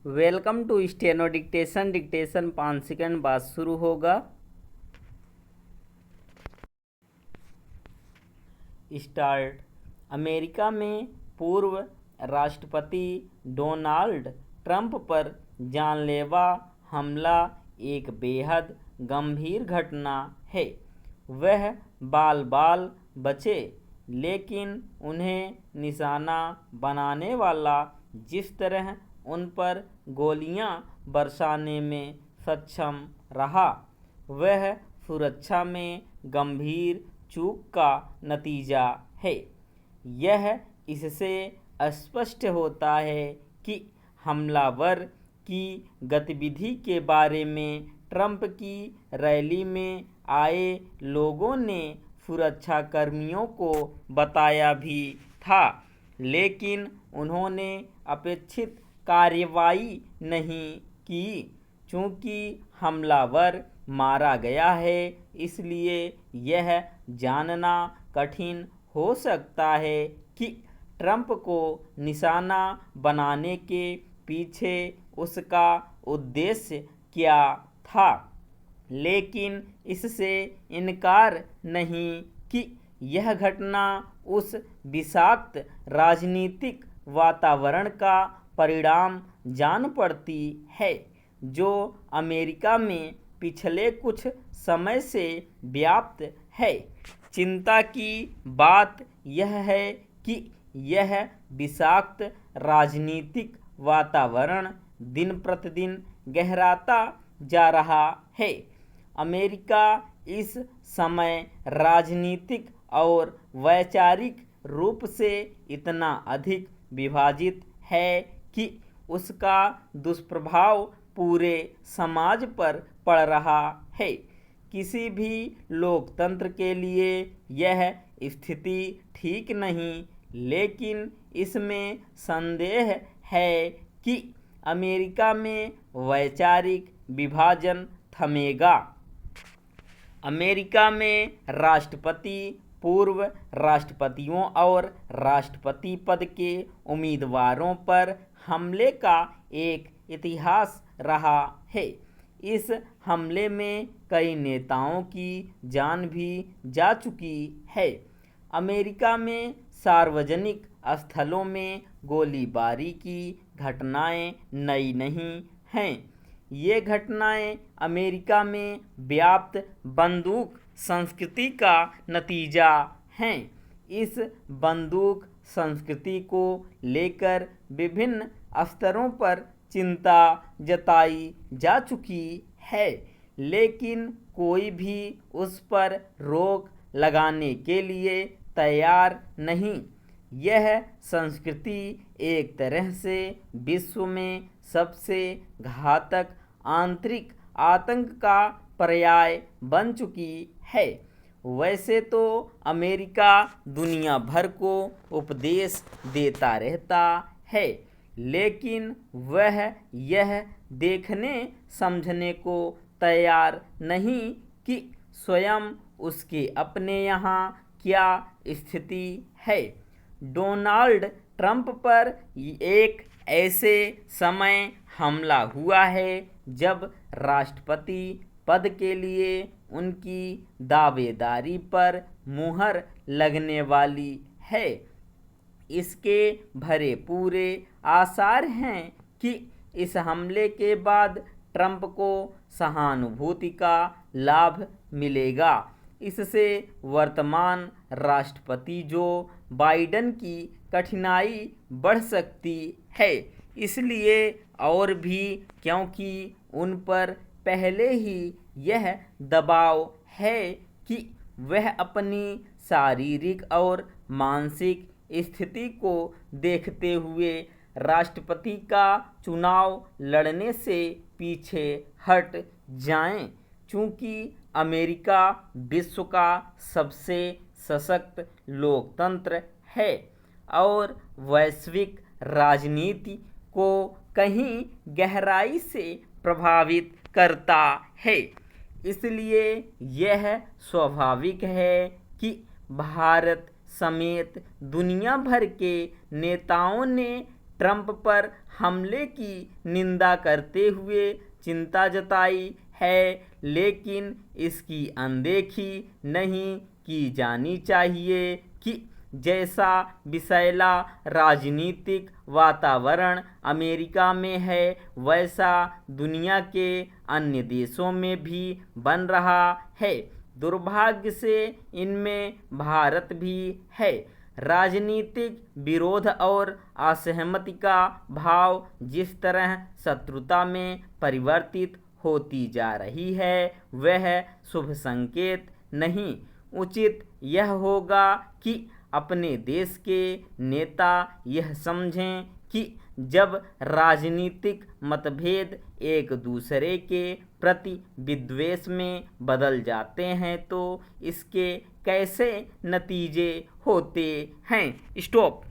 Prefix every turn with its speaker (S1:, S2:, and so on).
S1: Welcome to steno dictation. Dictation 5 second बाद शुरू होगा। स्टार्ट। अमेरिका में पूर्व राष्ट्रपति डोनाल्ड ट्रंप पर जानलेवा हमला एक बेहद गंभीर घटना है। वह बाल बाल बचे, लेकिन उन्हें निशाना बनाने वाला जिस तरह उन पर गोलियां बरसाने में सक्षम रहा, वह सुरक्षा में गंभीर चूक का नतीजा है। यह इससे स्पष्ट होता है कि हमलावर की गतिविधि के बारे में ट्रंप की रैली में आए लोगों ने सुरक्षाकर्मियों को बताया भी था, लेकिन उन्होंने अपेक्षित कार्रवाई नहीं की। चूंकि हमलावर मारा गया है, इसलिए यह जानना कठिन हो सकता है कि ट्रंप को निशाना बनाने के पीछे उसका उद्देश्य क्या था, लेकिन इससे इनकार नहीं कि यह घटना उस विषाक्त राजनीतिक वातावरण का परिणाम जान पड़ती है जो अमेरिका में पिछले कुछ समय से व्याप्त है। चिंता की बात यह है कि यह विषाक्त राजनीतिक वातावरण दिन प्रतिदिन गहराता जा रहा है। अमेरिका इस समय राजनीतिक और वैचारिक रूप से इतना अधिक विभाजित है कि उसका दुष्प्रभाव पूरे समाज पर पड़ रहा है। किसी भी लोकतंत्र के लिए यह स्थिति ठीक नहीं, लेकिन इसमें संदेह है कि अमेरिका में वैचारिक विभाजन थमेगा। अमेरिका में राष्ट्रपति, पूर्व राष्ट्रपतियों और राष्ट्रपति पद के उम्मीदवारों पर हमले का एक इतिहास रहा है। इस हमले में कई नेताओं की जान भी जा चुकी है। अमेरिका में सार्वजनिक स्थलों में गोलीबारी की घटनाएं नई नहीं हैं। ये घटनाएं अमेरिका में व्याप्त बंदूक संस्कृति का नतीजा हैं। इस बंदूक संस्कृति को लेकर विभिन्न स्तरों पर चिंता जताई जा चुकी है, लेकिन कोई भी उस पर रोक लगाने के लिए तैयार नहीं। यह संस्कृति एक तरह से विश्व में सबसे घातक आंतरिक आतंक का पर्याय बन चुकी है। वैसे तो अमेरिका दुनिया भर को उपदेश देता रहता है, लेकिन वह यह देखने समझने को तैयार नहीं कि स्वयं उसके अपने यहाँ क्या स्थिति है। डोनाल्ड ट्रंप पर एक ऐसे समय हमला हुआ है जब राष्ट्रपति पद के लिए उनकी दावेदारी पर मुहर लगने वाली है। इसके भरे पूरे आसार हैं कि इस हमले के बाद ट्रंप को सहानुभूति का लाभ मिलेगा। इससे वर्तमान राष्ट्रपति जो बाइडेन की कठिनाई बढ़ सकती है, इसलिए और भी क्योंकि उन पर पहले ही यह दबाव है कि वह अपनी शारीरिक और मानसिक स्थिति को देखते हुए राष्ट्रपति का चुनाव लड़ने से पीछे हट जाएं। चूंकि अमेरिका विश्व का सबसे सशक्त लोकतंत्र है और वैश्विक राजनीति को कहीं गहराई से प्रभावित करता है, इसलिए यह स्वाभाविक है कि भारत समेत दुनिया भर के नेताओं ने ट्रंप पर हमले की निंदा करते हुए चिंता जताई है, लेकिन इसकी अनदेखी नहीं की जानी चाहिए कि जैसा विषैला राजनीतिक वातावरण अमेरिका में है, वैसा दुनिया के अन्य देशों में भी बन रहा है। दुर्भाग्य से इनमें भारत भी है। राजनीतिक विरोध और असहमति का भाव जिस तरह शत्रुता में परिवर्तित होती जा रही है, वह शुभ संकेत नहीं। उचित यह होगा कि अपने देश के नेता यह समझें कि जब राजनीतिक मतभेद एक दूसरे के प्रति विद्वेष में बदल जाते हैं तो इसके कैसे नतीजे होते हैं। स्टॉप।